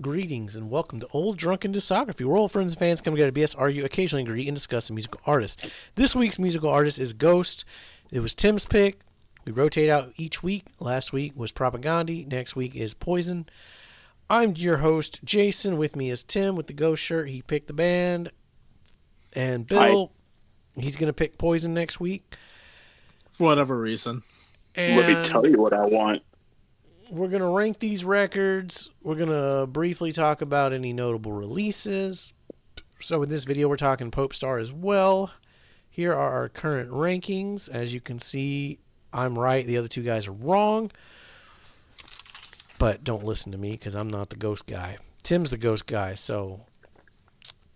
Greetings and welcome to Old Drunken Discography, where old friends and fans come together to BS, argue, occasionally agree, and discuss a musical artist. This week's musical artist is Ghost. It was Tim's pick. We rotate out each week. Last week was Propaganda. Next week is Poison. I'm your host, Jason. With me is Tim with the Ghost shirt. He picked the band. And Bill, he's going to pick Poison next week. For whatever reason. And let me tell you what I want. We're going to rank these records. We're going to briefly talk about any notable releases. So in this video, we're talking Popestar as well. Here are our current rankings. As you can see, I'm right. The other two guys are wrong. But don't listen to me because I'm not the ghost guy. Tim's the ghost guy, so...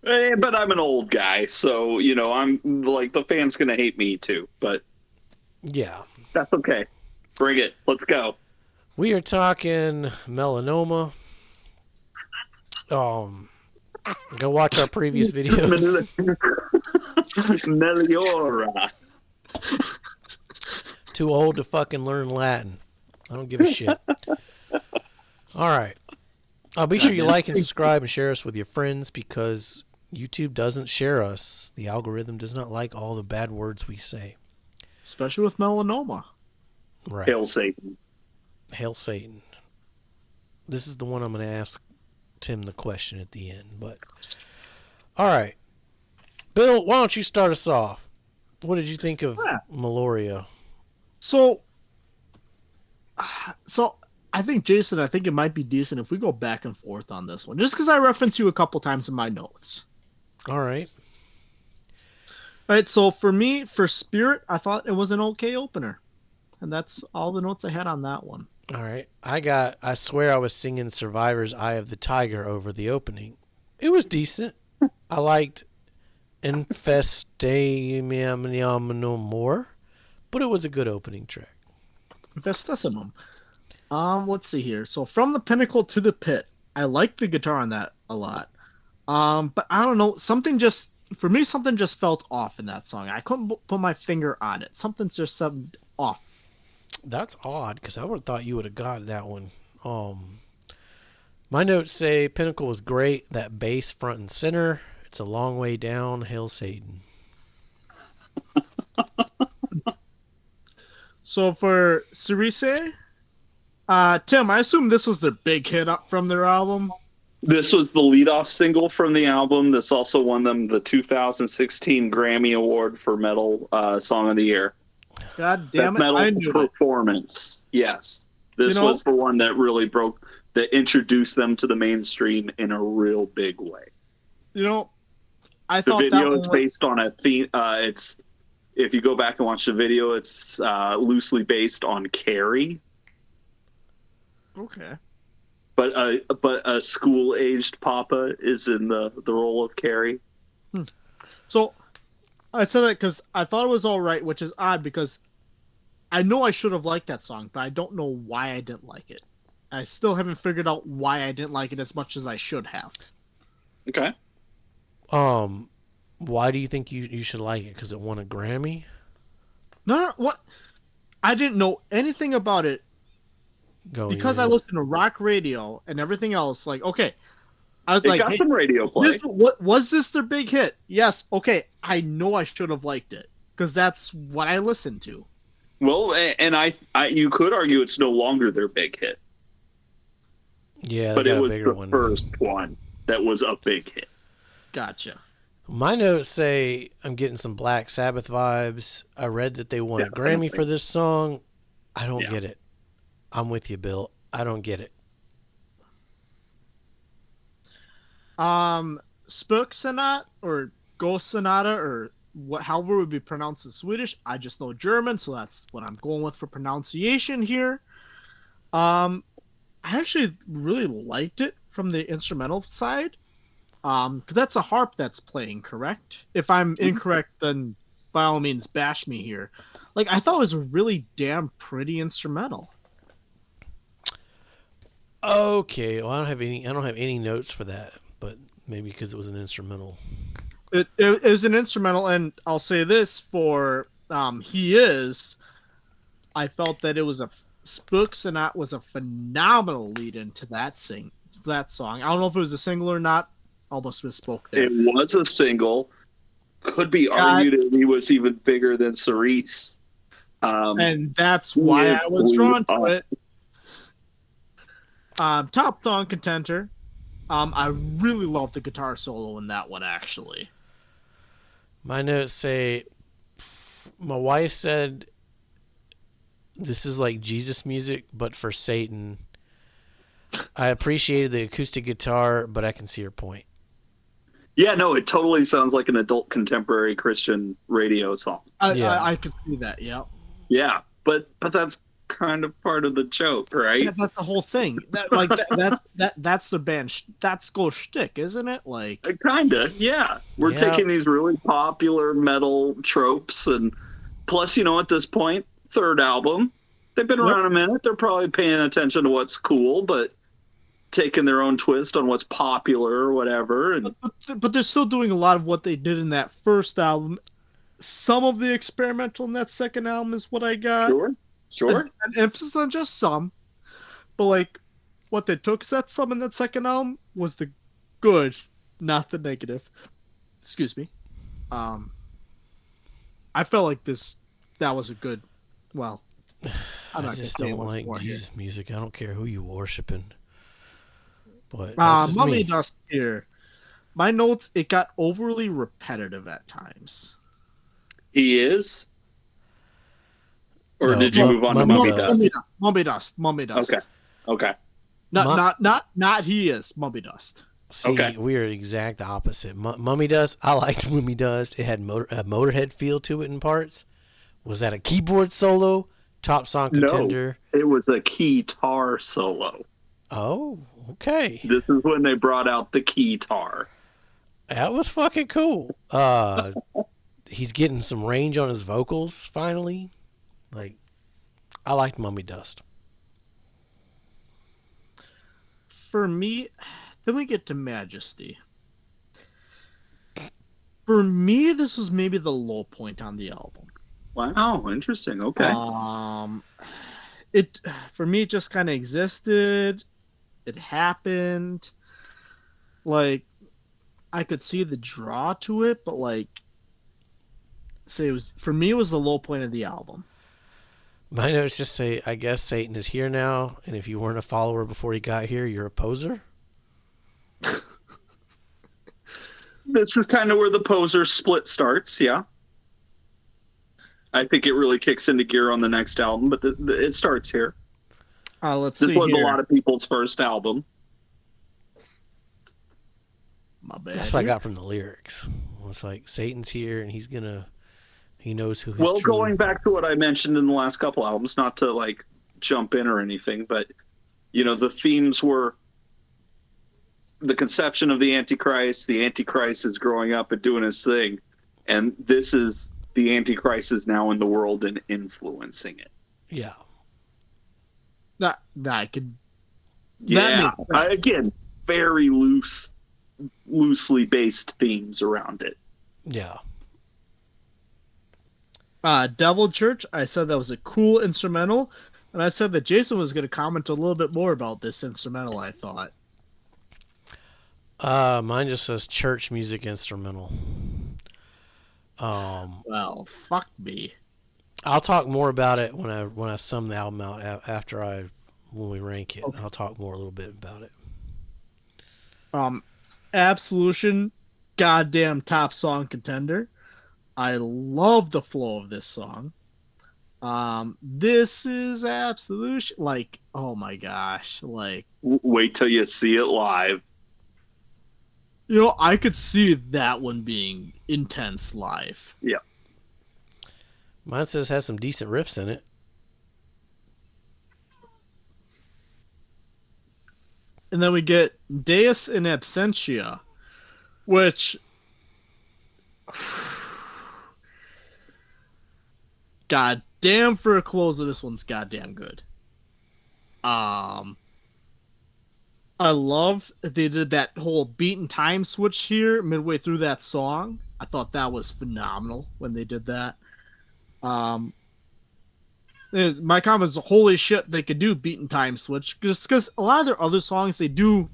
But I'm an old guy, so, I'm like, the fan's going to hate me too. But yeah, that's okay. Bring it. Let's go. We are talking Melanoma. Go watch our previous videos. Meliora. Too old to fucking learn Latin. I don't give a shit. All right. Be sure you like and subscribe and share us with your friends because YouTube doesn't share us. The algorithm does not like all the bad words we say. Especially with melanoma. Right. Hail Satan. Hail Satan. This is the one I'm going to ask Tim the question at the end. But all right. Bill, why don't you start us off? What did you think of Meliora? So I think, Jason, it might be decent if we go back and forth on this one. Just because I referenced you a couple times in my notes. All right. All right, so for me, for Spirit, I thought it was an okay opener. And that's all the notes I had on that one. All right. I swear I was singing Survivor's Eye of the Tiger over the opening. It was decent. I liked Infestation more, but it was a good opening track. Infestissimum. Let's see here. So from the pinnacle to the pit, I like the guitar on that a lot. But I don't know, something just felt off in that song. I couldn't put my finger on it. Something's just off. That's odd because I would have thought you would have got that one. My notes say Pinnacle was great. That bass front and center. It's a long way down. Hail Satan. So for Cerise, Tim, I assume this was their big hit up from their album. This was the lead-off single from the album. This also won them the 2016 Grammy Award for Metal Song of the Year. God damn Best it! metal I knew performance. It. Yes, this was the one that really introduced them to the mainstream in a real big way. I the thought video that is based on a theme. It's if you go back and watch the video, it's loosely based on Carrie. Okay. But a school-aged Papa is in the role of Carrie. So I said that because I thought it was all right, which is odd because I know I should have liked that song, but I don't know why I didn't like it. I still haven't figured out why I didn't like it as much as I should have. Okay. Why do you think you should like it? Because it won a Grammy? No, what? I didn't know anything about it because I listened to rock radio and everything else. Like, okay, I was like, got some radio play. What was this their big hit? Yes. Okay, I know I should have liked it because that's what I listened to. Well, and I you could argue it's no longer their big hit. Yeah, but it was the first one that was a big hit. Gotcha. My notes say I'm getting some Black Sabbath vibes. I read that they won a Grammy for this song. I don't get it. I'm with you, Bill. I don't get it. Spook Sonata or Ghost Sonata or however it would be pronounced in Swedish. I just know German, so that's what I'm going with for pronunciation here. I actually really liked it from the instrumental side. Because that's a harp that's playing, correct? If I'm incorrect, then by all means bash me here. Like, I thought it was a really damn pretty instrumental. Okay, well, I don't have any notes for that, but maybe because it was an instrumental. It was an instrumental, and I'll say this for He Is. I felt that it was Spook Sonata was a phenomenal lead into that that song. I don't know if it was a single or not. Almost misspoke there. It was a single. Could be God. argued that he was even bigger than Cerise. And that's why I was drawn to it. Top song contender. I really love the guitar solo in that one, actually. My notes say, my wife said this is like Jesus music, but for Satan. I appreciated the acoustic guitar, but I can see her point. Yeah, no, it totally sounds like an adult contemporary Christian radio song. I could see that, yeah. Yeah, but that's kind of part of the joke, right? Yeah, that's the whole thing. That's the band. That's go shtick, isn't it? Like, Kinda, yeah. We're taking these really popular metal tropes, and plus, at this point, third album, they've been around a minute. They're probably paying attention to what's cool, but taking their own twist on what's popular or whatever. And but they're still doing a lot of what they did in that first album. Some of the experimental in that second album is what I got. Sure. An emphasis on just some, but like what they took that some in that second album was the good, not the negative. Excuse me. I felt like that was a good. Well, I just don't like Jesus music. I don't care who you worshiping. But Mummy Dust here. My notes, it got overly repetitive at times. He is? Or did you move on to Mummy Dust? Mummy Dust. Okay. Not he is. Mummy Dust. See, we are exact opposite. Mummy Dust, I liked Mummy Dust. It had a Motorhead feel to it in parts. Was that a keyboard solo? Top song contender? No, it was a guitar solo. Oh, okay. This is when they brought out the guitar. That was fucking cool. He's getting some range on his vocals finally. Like, I liked Mummy Dust. For me, then we get to Majesty. For me, this was maybe the low point on the album. Wow, interesting. Okay. It for me, it just kind of existed. It happened. Like, I could see the draw to it, but like, say it was for me, it was the low point of the album. My notes just say, I guess Satan is here now, and if you weren't a follower before he got here, you're a poser. This is kind of where the poser split starts, yeah. I think it really kicks into gear on the next album, but it starts here. Let's see. This was a lot of people's first album. My bad. That's what I got from the lyrics. It's like Satan's here, and he knows who his Well, going back to what I mentioned in the last couple albums, not to like jump in or anything, but the themes were the conception of the Antichrist is growing up and doing his thing, and this is the Antichrist is now in the world and influencing it. Yeah. That I could. Yeah. Again, very loosely based themes around it. Yeah. Devil Church, I said that was a cool instrumental, and I said that Jason was going to comment a little bit more about this instrumental, I thought. Mine just says church music instrumental. Well, fuck me. I'll talk more about it when I sum the album out when we rank it. Okay. I'll talk more a little bit about it. Absolution, goddamn top song contender. I love the flow of this song. This is Absolution. Like, oh my gosh. Like, wait till you see it live. I could see that one being intense live. Yeah. Mine says has some decent riffs in it. And then we get Deus in Absentia, which goddamn, for a closer, this one's goddamn good. I love they did that whole beat and time switch here midway through that song. I thought that was phenomenal when they did that. My comment is, holy shit, they could do beat and time switch, just because a lot of their other songs they do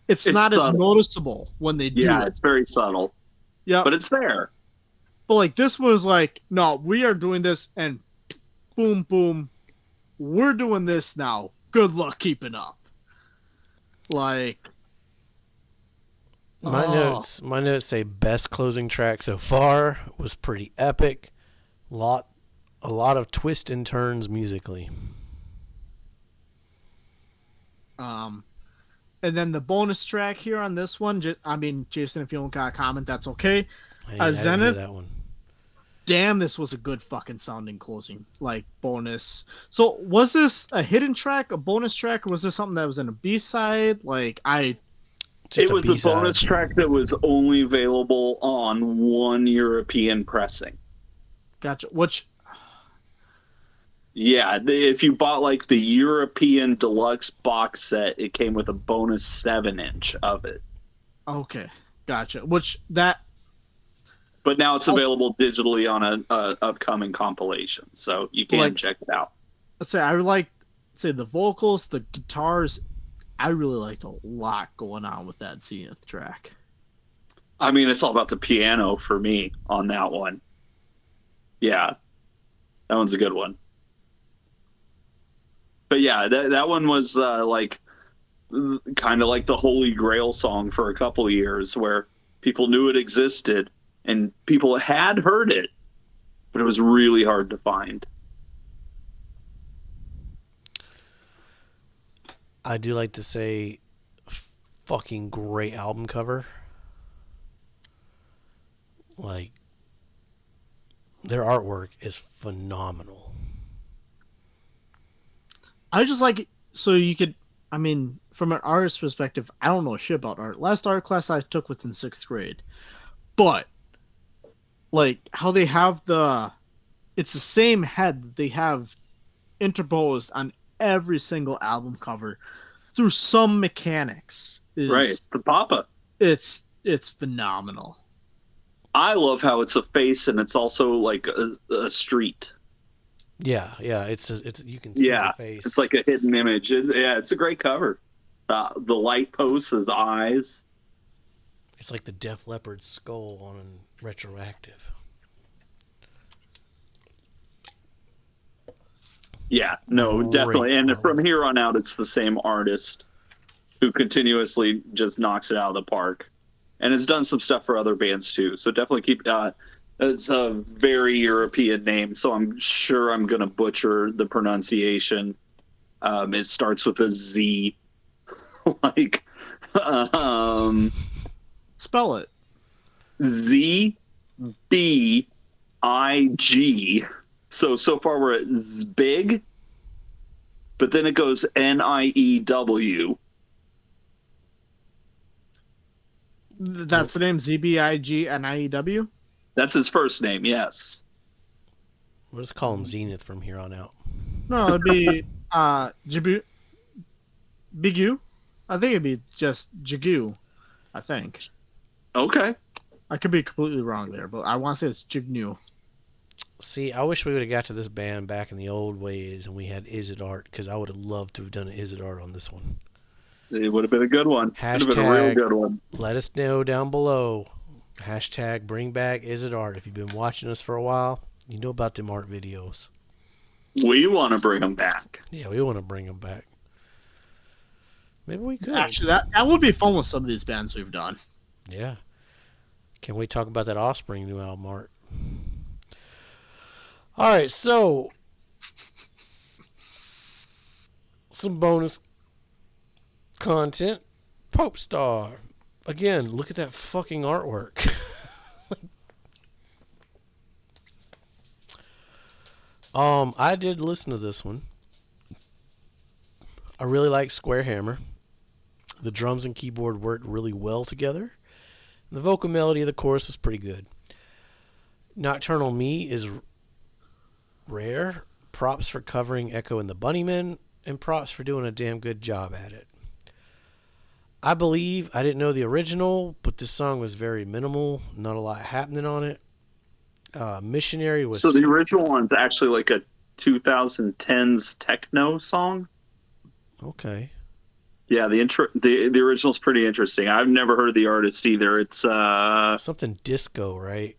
It's It's not as subtle. noticeable when they do Yeah, it. it's very subtle, Yeah, but it's there. but like this was like, no, we are doing this, and boom, boom, we're doing this now. Good luck keeping up. Like, My oh, notes say best closing track so far, was pretty epic. Lot a lot of twists and turns musically. um, and then the bonus track here on this one, I mean, Jason, if you don't got a comment, that's okay. Hey, I didn't hear Zenith, that one. damn, this was a good fucking sounding closing, like bonus. So was this a hidden track, a bonus track, or was this something that was in a B side? Like Just It a was a B side. bonus track that was only available on one European pressing. gotcha. Which Yeah, if you bought like the European deluxe box set, it came with a bonus 7-inch of it. okay, gotcha. Which that But now it's available digitally on a upcoming compilation, so you can like check it out. let's say I like say the vocals, the guitars. I really liked a lot going on with that Zenith track. I mean, it's all about the piano for me on that one. Yeah, that one's a good one. But yeah, that one was like kind of like the Holy Grail song for a couple of years, where people knew it existed and people had heard it, but it was really hard to find. I do like to say, fucking great album cover. Like, their artwork is phenomenal. I just like it so you could. I mean, from an artist perspective, I don't know shit about art. Last art class I took was in 6th grade, but like how they have it's the same head that they have interposed on every single album cover through some mechanics Right, is the Papa. it's phenomenal. I love how it's a face and it's also like a street. Yeah, it's you can see the Yeah, face. it's like a hidden image. Yeah, it's a great cover. The light posts as eyes. It's like the Def Leppard skull on retroactive. Yeah, no, Great definitely. And artwork. from here on out, it's the same artist who continuously just knocks it out of the park, and has done some stuff for other bands too. So definitely keep. It's a very European name, so I'm sure I'm gonna butcher the pronunciation. It starts with a Z, like Spell it. ZBIG. So far we're at Zbig, but then it goes NIEW. That's the name, ZBIGNIEW. That's his first name, yes. We'll just call him Zenith from here on out. No, it'd be Bigu. I think it'd be just Jigu. I think. Okay. I could be completely wrong there, but I want to say it's Jignu. See, I wish we would have got to this band back in the old ways and we had Is It Art, because I would have loved to have done an Is It Art on this one. It would have been a good one. Would have been a real Hashtag, good one. let us know down below. Hashtag bring back Is It Art. If you've been watching us for a while, you know about them art videos. We want to bring them back. Yeah, we want to bring them back. Maybe we could. Actually, that would be fun with some of these bands we've done. Yeah. Can't wait to talk about that Offspring new album art. All right, so some bonus content. Popestar. Again, look at that fucking artwork. I did listen to this one. I really like Square Hammer. The drums and keyboard worked really well together. The vocal melody of the chorus was pretty good. Nocturnal Me is rare. Props for covering Echo and the Bunnymen, and props for doing a damn good job at it. I believe I didn't know the original, but this song was very minimal. Not a lot happening on it. Missionary was... So the original one's actually like a 2010s techno song. Okay. Yeah, the original's pretty interesting. I've never heard of the artist either. It's Something disco, right?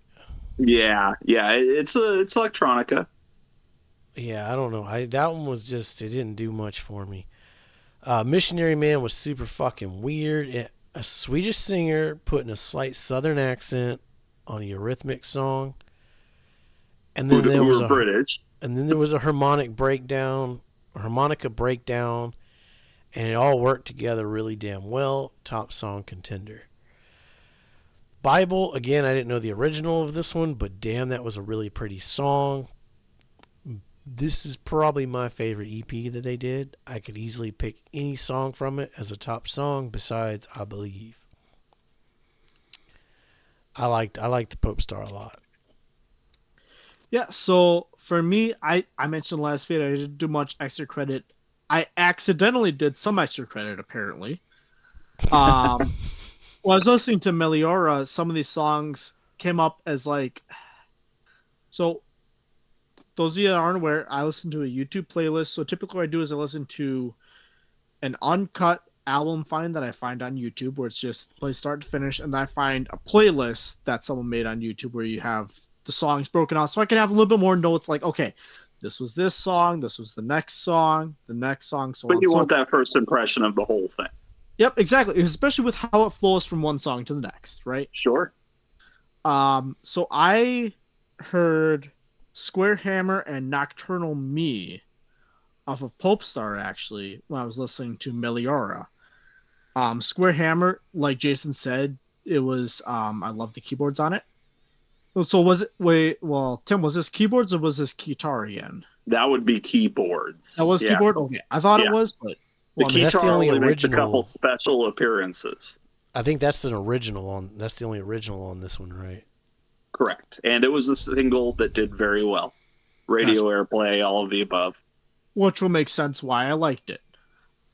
yeah, it's electronica. Yeah, I don't know. That one was just, it didn't do much for me. Missionary Man was super fucking weird. A Swedish singer putting a slight Southern accent on a Eurythmics song, and then there Who was were British. a harmonica breakdown, and it all worked together really damn well. Top song contender. Bible, again, I didn't know the original of this one, but damn, that was a really pretty song. This is probably my favorite EP that they did. I could easily pick any song from it as a top song besides I Believe. I liked the Popestar a lot. Yeah, so for me, I mentioned last video I didn't do much extra credit. I accidentally did some extra credit apparently. When I was listening to Meliora, some of these songs came up as like, so those of you that aren't aware, I listen to a YouTube playlist. So typically what I do is I listen to an uncut album find that I find on YouTube where it's just play start to finish, and I find a playlist that someone made on YouTube where you have the songs broken out so I can have a little bit more notes like, okay, this was this song, this was the next song, so But on. you want that first impression of the whole thing. Yep, exactly. Especially with how it flows from one song to the next, right? Sure. So I heard Square Hammer and Nocturnal Me off of Popestar actually when I was listening to Meliora. Square Hammer, like Jason said, it was I love the keyboards on it. So was it Tim, was this keyboards or was this guitar again? That would be keyboards. That was keyboard? Okay. I thought it was, but the I mean, that's the only only makes a original. couple special appearances. I think that's the only original on this one, right? Correct. And it was a single that did very well. Radio airplay, all of the above. Which will make sense why I liked it.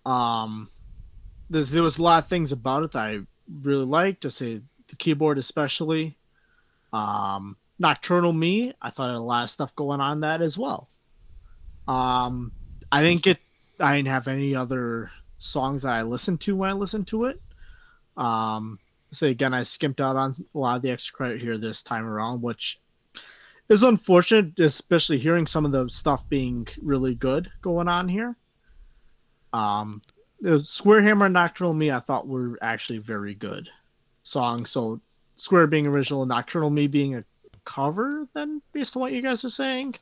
There was a lot of things about it that I really liked, to say the keyboard especially. Nocturnal Me, I thought had a lot of stuff going on that as well. I didn't have any other songs that I listened to when I listened to it. So again, I skimped out on a lot of the extra credit here this time around, which is unfortunate, especially hearing some of the stuff being really good going on here. Square Hammer and Nocturnal Me, I thought were actually very good songs. So Square being original and Nocturnal Me being a cover, then, based on what you guys are saying?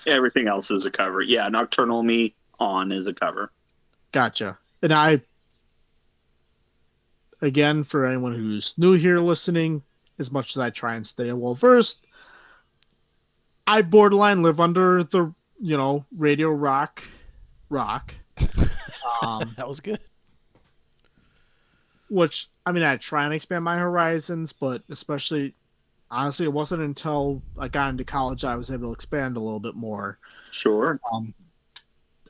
Everything else is a cover. Yeah, Nocturnal Me on is a cover. Gotcha. And again, for anyone who's new here listening, as much as I try and stay well versed, I borderline live under the, radio rock. That was good. Which, I mean, I try and expand my horizons, but especially, honestly, it wasn't until I got into college I was able to expand a little bit more. Sure.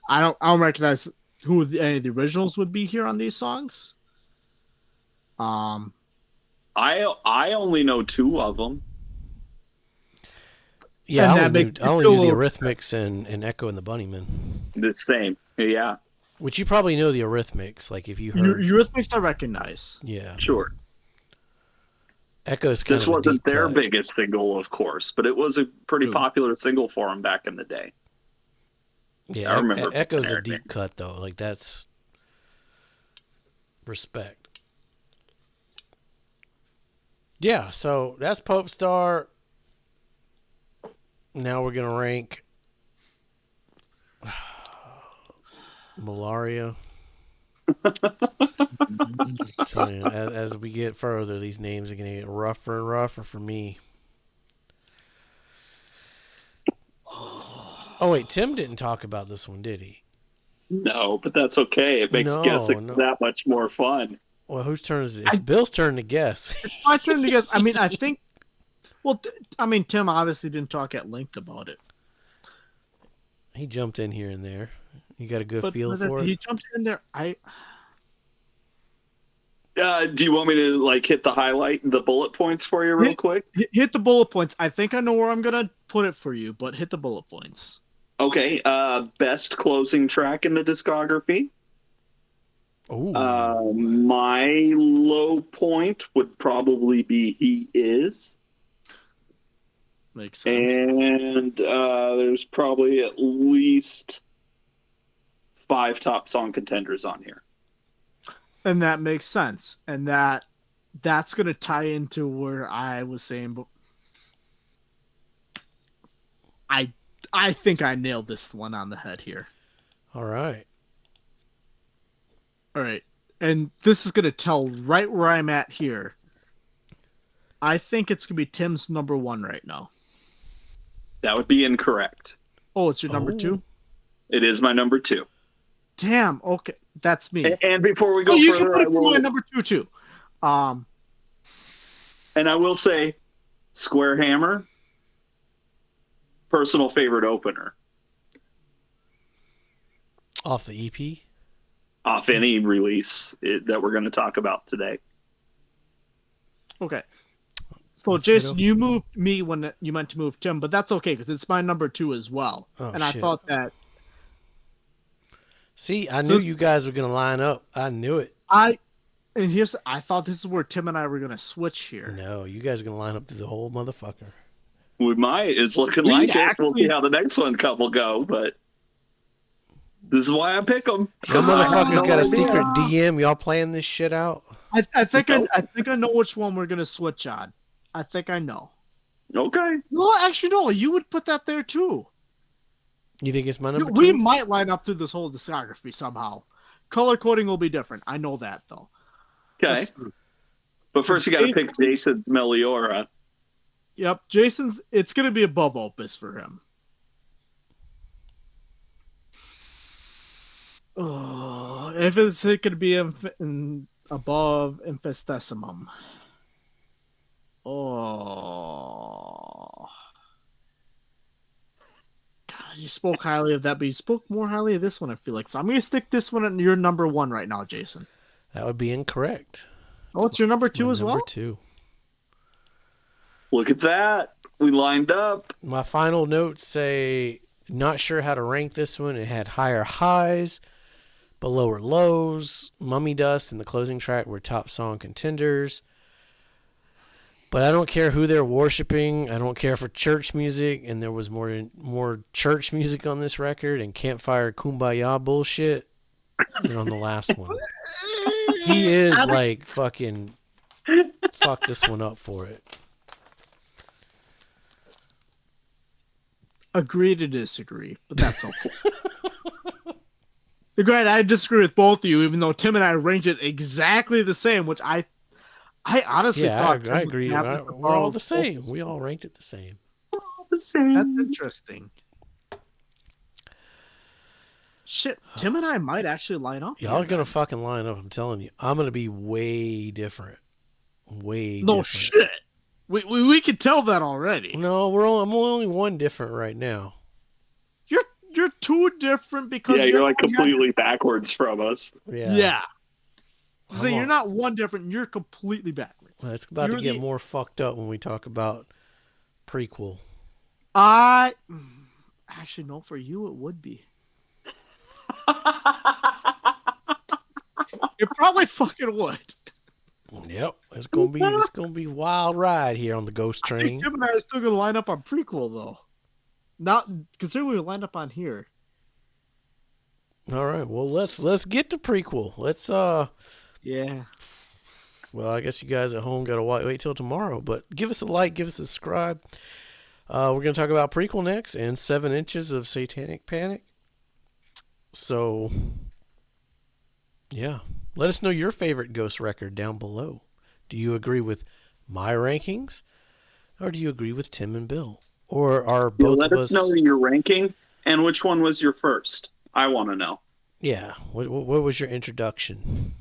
I don't recognize who any of the originals would be here on these songs. I only know two of them. Yeah, I only knew the Eurythmics and Echo and the Bunnymen. The same. Yeah. Which you probably know the Eurythmics, like if you heard. Eurythmics I recognize. Yeah. Sure. Echo's kind This of wasn't their cut. biggest single, of course, but it was a pretty popular single for them back in the day. Yeah, I remember Echo's a deep cut, though. Like, that's respect. Yeah, so that's Popestar. Now we're going to rank Meliora. So, as we get further, these names are going to get rougher and rougher for me. Oh, wait, Tim didn't talk about this one, did he? No, but that's okay. It makes guessing that much more fun. Well, whose turn is it? It's Bill's turn to guess. It's my turn to guess. I mean, I think... Well, Tim obviously didn't talk at length about it. He jumped in here and there. You got a good feel for it? He jumped in there. Do you want me to hit the bullet points for you real quick? Hit the bullet points. I think I know where I'm gonna put it for you, but hit the bullet points. Okay. Best closing track in the discography. Ooh. My low point would probably be He Is. Makes sense. And there's probably at least 5 top song contenders on here. And that makes sense. And that's going to tie into where I was saying, but I think I nailed this one on the head here. All right. All right. And this is going to tell right where I'm at here. I think it's going to be Tim's number 1 right now. That would be incorrect. Oh, it's your number 2? It is my number 2. Damn. Okay. That's me. And before we go you further, can put I it for will. my number 2 too. And I will say, Square Hammer, personal favorite opener Off the EP? off any release that we're going to talk about today. Okay. So, That's Jason, good. you moved me when you meant to move Tim, but that's okay because it's my number 2 as well. Oh, and shit. I thought that. See, I knew you guys were going to line up. I knew it. I thought this is where Tim and I were going to switch here. No, you guys are going to line up through the whole motherfucker. We might. It's looking We like it. actually- We'll see how the next couple go, but this is why I pick them. Your motherfuckers got a secret DM. Y'all playing this shit out? I think I know which one we're going to switch on. I think I know. Okay. No, actually, no. You would put that there too. You think it's my number We 2? might line up through this whole discography somehow. Color coding will be different. I know that though. Okay. Let's see. But first, you got to pick Jason's Meliora. Yep, Jason's. It's gonna be above Opus for him. Oh, if it could be above Infestissimum. Oh. God, you spoke highly of that, but you spoke more highly of this one, I feel like. So I'm going to stick this one at your number 1 right now, Jason. That would be incorrect. Oh, it's your number 2 as well? Number 2. Look at that. We lined up. My final notes say, not sure how to rank this one. It had higher highs, but lower lows. Mummy Dust and the closing track were top song contenders. But I don't care who they're worshiping. I don't care for church music, and there was more church music on this record and campfire kumbaya bullshit than on the last one. He is like fucking fuck this one up for it. Agree to disagree, but that's okay. Granted, I disagree with both of you, even though Tim and I arranged it exactly the same, which I honestly thought. I agree. We're all the same. We all ranked it the same. That's interesting. Shit, Tim and I might actually line up. Y'all are gonna fucking line up. I'm telling you, I'm gonna be way different. Way no different. shit. We could tell that already. No, I'm only one different right now. You're too different because you're like completely backwards from us. Yeah. So you're not one different. You're completely backwards. Well, it's about to get more fucked up when we talk about prequel. Actually no, for you it would be. It probably fucking would. Yep, it's gonna be wild ride here on the Ghost Train. Tim and I are still gonna line up on prequel though. Not considering we lined up on here. All right, well let's get to prequel. Let's Yeah. Well, I guess you guys at home gotta wait till tomorrow. But give us a like, give us a subscribe. We're gonna talk about prequel next and 7 Inches of Satanic Panic. So, yeah. Let us know your favorite Ghost record down below. Do you agree with my rankings? Or do you agree with Tim and Bill? Or are both of us... Let us know your ranking and which one was your first. I want to know. Yeah. What was your introduction?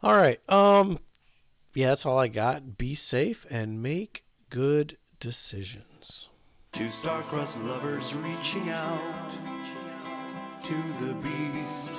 All right. Yeah, that's all I got. Be safe and make good decisions. Two star-crossed lovers reaching out to the beast.